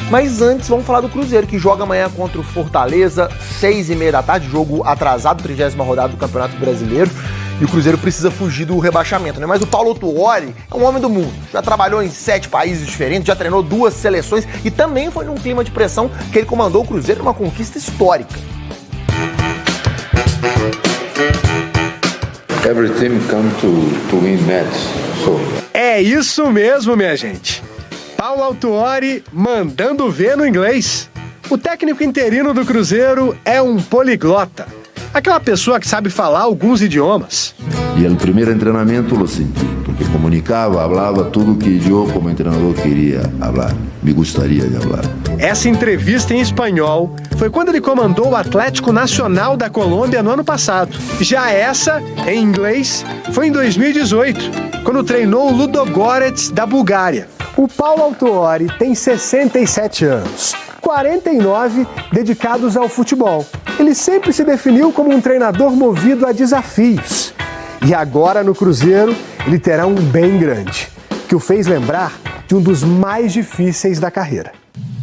Mas antes, vamos falar do Cruzeiro, que joga amanhã contra o Fortaleza, 6h30 da tarde, jogo atrasado, 30ª rodada do Campeonato Brasileiro. E o Cruzeiro precisa fugir do rebaixamento, né? Mas o Paulo Tuori é um homem do mundo. Já trabalhou em 7 países diferentes, já treinou 2 seleções e também foi num clima de pressão que ele comandou o Cruzeiro numa conquista histórica. Every team come to win match. So. É isso mesmo, minha gente. Paulo Tuori mandando ver no inglês. O técnico interino do Cruzeiro é um poliglota. Aquela pessoa que sabe falar alguns idiomas. E o primeiro treinamento lo senti, porque comunicava, falava tudo que eu como treinador queria falar, me gostaria de falar. Essa entrevista em espanhol foi quando ele comandou o Atlético Nacional da Colômbia no ano passado. Já essa, em inglês, foi em 2018, quando treinou o Ludogorets da Bulgária. O Paulo Tuori tem 67 anos, 49 dedicados ao futebol. Ele sempre se definiu como um treinador movido a desafios. E agora no Cruzeiro, ele terá um bem grande, que o fez lembrar de um dos mais difíceis da carreira.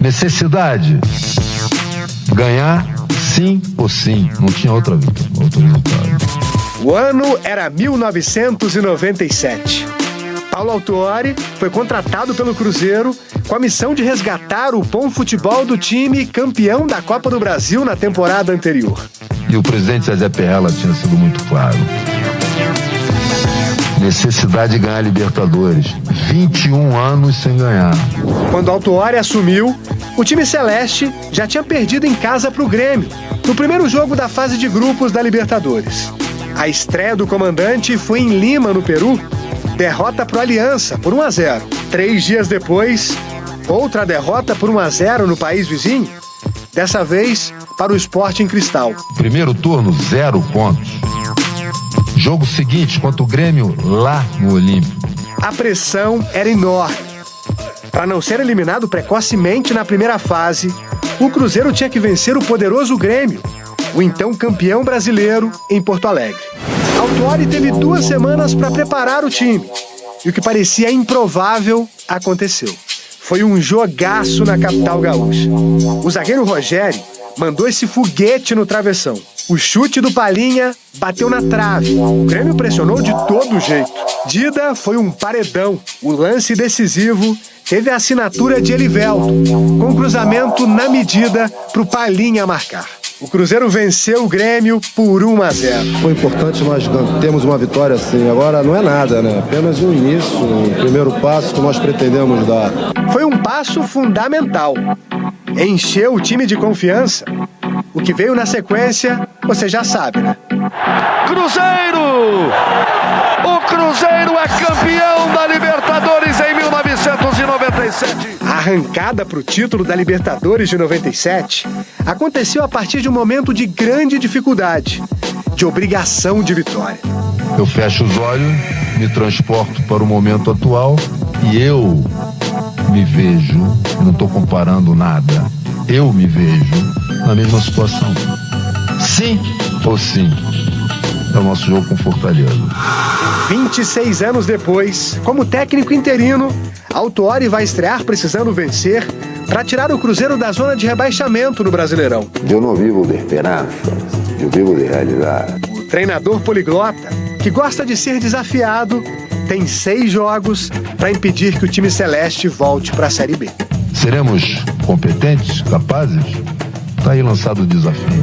Necessidade. Ganhar sim ou sim. Não tinha outro resultado. O ano era 1997. Paulo Tuori foi contratado pelo Cruzeiro com a missão de resgatar o bom futebol do time campeão da Copa do Brasil na temporada anterior. E o presidente Zezé Perrella tinha sido muito claro. Necessidade de ganhar a Libertadores. 21 anos sem ganhar. Quando o Tuori assumiu, o time celeste já tinha perdido em casa para o Grêmio, no primeiro jogo da fase de grupos da Libertadores. A estreia do comandante foi em Lima, no Peru. Derrota para o Aliança por 1-0. 3 dias depois, outra derrota por 1-0 no país vizinho. Dessa vez para o Sporting Cristal. Primeiro turno, 0 pontos. Jogo seguinte contra o Grêmio lá no Olímpico. A pressão era enorme. Para não ser eliminado precocemente na primeira fase, o Cruzeiro tinha que vencer o poderoso Grêmio, o então campeão brasileiro, em Porto Alegre. Tuori teve 2 semanas para preparar o time. E o que parecia improvável aconteceu. Foi um jogaço na capital gaúcha. O zagueiro Rogério mandou esse foguete no travessão. O chute do Palhinha bateu na trave. O Grêmio pressionou de todo jeito. Dida foi um paredão. O lance decisivo teve a assinatura de Elivelto, com cruzamento na medida para o Palhinha marcar. O Cruzeiro venceu o Grêmio por 1-0. Foi importante nós termos uma vitória assim. Agora não é nada, né? Apenas um início, um primeiro passo que nós pretendemos dar. Foi um passo fundamental. Encheu o time de confiança. O que veio na sequência, você já sabe, né? Cruzeiro! O Cruzeiro é campeão da Libertadores em 1997. A arrancada para o título da Libertadores de 97 aconteceu a partir de um momento de grande dificuldade, de obrigação de vitória. Eu fecho os olhos, me transporto para o momento atual e eu me vejo, não estou comparando nada, eu me vejo na mesma situação. Sim ou sim? É o nosso jogo com Fortaleza. 26 anos depois, como técnico interino, Tuori vai estrear precisando vencer para tirar o Cruzeiro da zona de rebaixamento no Brasileirão. Eu não vivo de esperança, eu vivo de realidade. O treinador poliglota, que gosta de ser desafiado, tem 6 jogos para impedir que o time celeste volte para a Série B. Seremos competentes, capazes? Está aí lançado o desafio.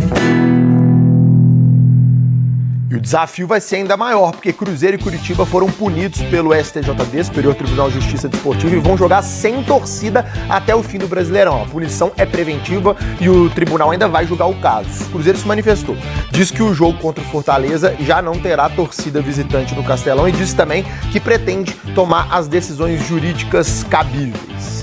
E o desafio vai ser ainda maior, porque Cruzeiro e Curitiba foram punidos pelo STJD, Superior Tribunal de Justiça Desportiva, e vão jogar sem torcida até o fim do Brasileirão. A punição é preventiva e o tribunal ainda vai julgar o caso. O Cruzeiro se manifestou. Diz que o jogo contra o Fortaleza já não terá torcida visitante no Castelão e disse também que pretende tomar as decisões jurídicas cabíveis.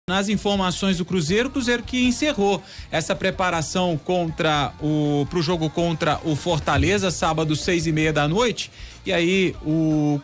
Nas informações do Cruzeiro que encerrou essa preparação pro jogo contra o Fortaleza, sábado, 6h30 da noite. E aí,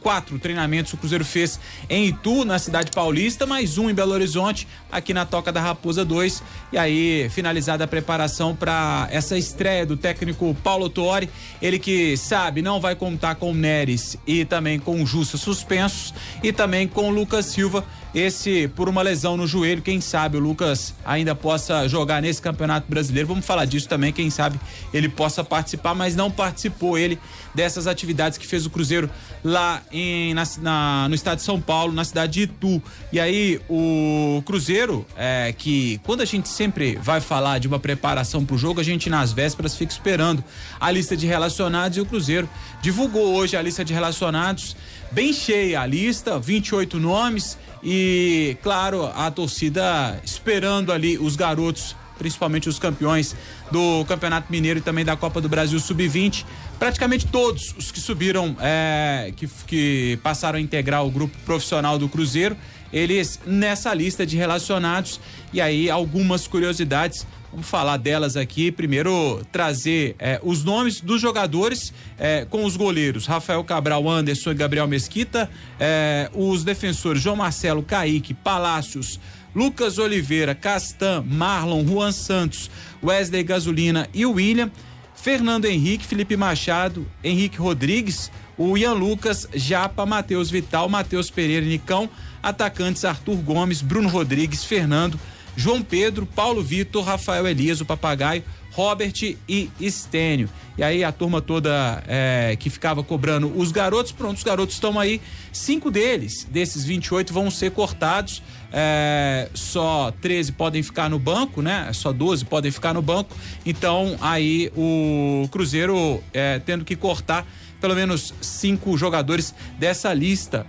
4 treinamentos o Cruzeiro fez em Itu, na cidade paulista, mais um em Belo Horizonte, aqui na Toca da Raposa 2. E aí, finalizada a preparação para essa estreia do técnico Paulo Tuori, ele que sabe, não vai contar com o Neres e também com o Jussa suspensos e também com o Lucas Silva, esse por uma lesão no joelho. Quem sabe o Lucas ainda possa jogar nesse Campeonato Brasileiro. Vamos falar disso também, quem sabe ele possa participar, mas não participou ele dessas atividades que fez o Cruzeiro lá no estado de São Paulo, na cidade de Itu. E aí o Cruzeiro, que quando a gente sempre vai falar de uma preparação pro jogo, a gente nas vésperas fica esperando a lista de relacionados, e o Cruzeiro divulgou hoje a lista de relacionados, bem cheia a lista, 28 nomes, e claro, a torcida esperando ali os garotos, principalmente os campeões do Campeonato Mineiro e também da Copa do Brasil Sub-20, praticamente todos os que subiram, que passaram a integrar o grupo profissional do Cruzeiro, eles nessa lista de relacionados. E aí algumas curiosidades, vamos falar delas aqui. Primeiro, trazer os nomes dos jogadores, com os goleiros Rafael Cabral, Anderson e Gabriel Mesquita, os defensores João Marcelo, Kaique, Palácios, Lucas Oliveira, Castan, Marlon, Juan Santos, Wesley Gasolina e o William, Fernando Henrique, Felipe Machado, Henrique Rodrigues, o Ian Lucas, Japa, Matheus Vital, Matheus Pereira, Nicão, atacantes Arthur Gomes, Bruno Rodrigues, Fernando, João Pedro, Paulo Vitor, Rafael Elias, o Papagaio, Robert e Estênio. E aí a turma toda que ficava cobrando os garotos, pronto, os garotos estão aí. 5 desses 28 vão ser cortados, só 13 podem ficar no banco, né? Só 12 podem ficar no banco. Então aí o Cruzeiro tendo que cortar pelo menos 5 jogadores dessa lista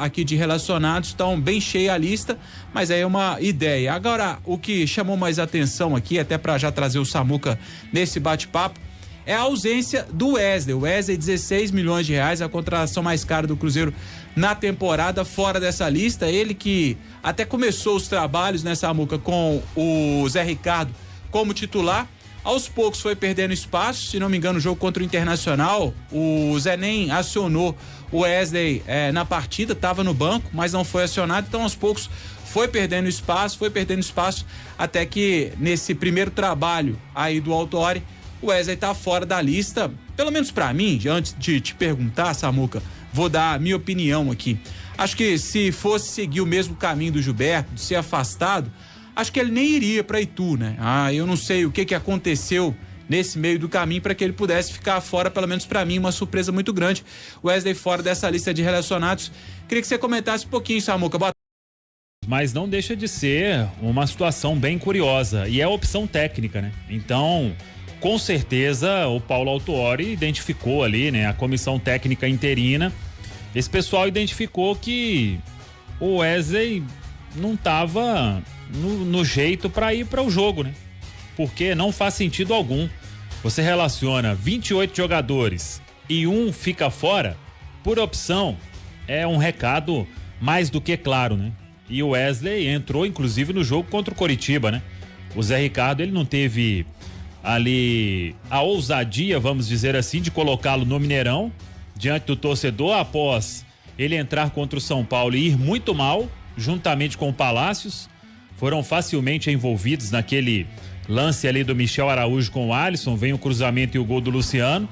aqui de relacionados. Então bem cheia a lista, mas aí é uma ideia. Agora, o que chamou mais atenção aqui, até para já trazer o Samuca nesse bate-papo, é a ausência do Wesley. O Wesley, 16 milhões de reais, a contratação mais cara do Cruzeiro na temporada, fora dessa lista. Ele que até começou os trabalhos nessa Samuca com o Zé Ricardo como titular, aos poucos foi perdendo espaço. Se não me engano, o jogo contra o Internacional, o Zé nem acionou o Wesley na partida, estava no banco, mas não foi acionado. Então aos poucos foi perdendo espaço, até que nesse primeiro trabalho aí do Autori, o Wesley tá fora da lista. Pelo menos pra mim, antes de te perguntar, Samuca, vou dar a minha opinião aqui. Acho que se fosse seguir o mesmo caminho do Gilberto, de ser afastado, acho que ele nem iria pra Itu, né? Eu não sei o que aconteceu nesse meio do caminho para que ele pudesse ficar fora. Pelo menos pra mim, uma surpresa muito grande. O Wesley fora dessa lista de relacionados. Queria que você comentasse um pouquinho, Samuca. Mas não deixa de ser uma situação bem curiosa, e é a opção técnica, né? Então, com certeza, o Paulo Autuori identificou ali, né? A comissão técnica interina, esse pessoal identificou que o Wesley não estava no jeito para ir para o jogo, né? Porque não faz sentido algum. Você relaciona 28 jogadores e um fica fora, por opção, é um recado mais do que claro, né? E o Wesley entrou, inclusive, no jogo contra o Coritiba, né? O Zé Ricardo, ele não teve ali a ousadia, vamos dizer assim, de colocá-lo no Mineirão, diante do torcedor, após ele entrar contra o São Paulo e ir muito mal, juntamente com o Palácios. Foram facilmente envolvidos naquele lance ali do Michel Araújo com o Alisson, vem o cruzamento e o gol do Luciano.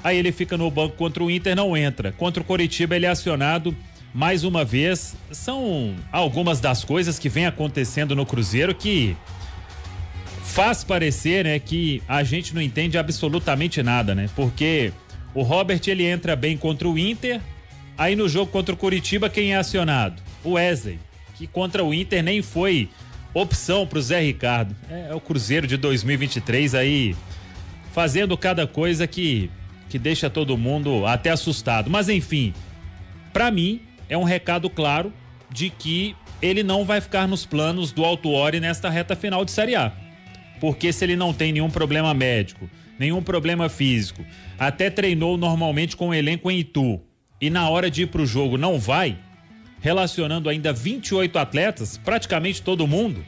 Aí ele fica no banco contra o Inter, não entra. Contra o Coritiba ele é acionado mais uma vez. São algumas das coisas que vem acontecendo no Cruzeiro que faz parecer, né, que a gente não entende absolutamente nada, né? Porque o Robert, ele entra bem contra o Inter, aí no jogo contra o Coritiba quem é acionado? O Wesley, que contra o Inter nem foi opção pro Zé Ricardo. É o Cruzeiro de 2023 aí fazendo cada coisa que deixa todo mundo até assustado. Mas enfim, pra mim é um recado claro de que ele não vai ficar nos planos do Autuori nesta reta final de Série A. Porque se ele não tem nenhum problema médico, nenhum problema físico, até treinou normalmente com o elenco em Itu, e na hora de ir pro jogo não vai, relacionando ainda 28 atletas, praticamente todo mundo,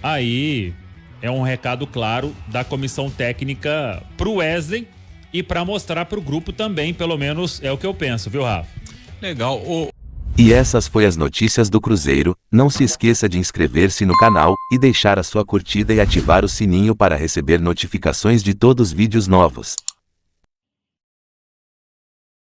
aí é um recado claro da comissão técnica pro Wesley e para mostrar pro grupo também, pelo menos é o que eu penso, viu, Rafa? Legal. E essas foi as notícias do Cruzeiro. Não se esqueça de inscrever-se no canal e deixar a sua curtida e ativar o sininho para receber notificações de todos os vídeos novos.